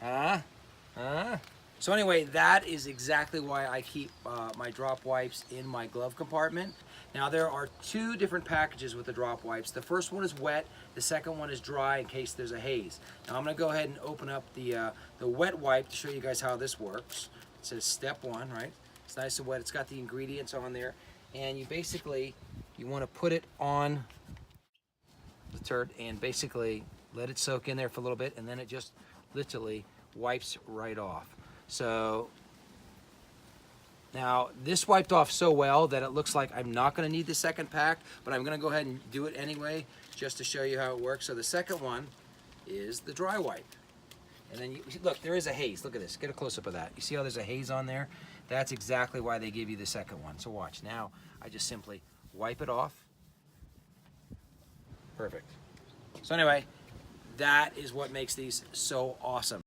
Huh? Huh? So anyway, that is exactly why I keep my drop wipes in my glove compartment. Now there are two different packages with the drop wipes. The first one is wet, the second one is dry in case there's a haze. Now I'm gonna go ahead and open up the wet wipe to show you guys how this works. It says step one, right? It's nice and wet, it's got the ingredients on there. And you basically, you wanna put it on the turd and basically let it soak in there for a little bit, and then it just literally wipes right off. So now this wiped off so well that it looks like I'm not going to need the second pack, but I'm going to go ahead and do it anyway just to show you how it works. So the second one is the dry wipe. And then you look, there is a haze. Look at this. Get a close up of that. You see how there's a haze on there? That's exactly why they give you the second one. So watch. Now I just simply wipe it off. Perfect. So anyway, that is what makes these so awesome.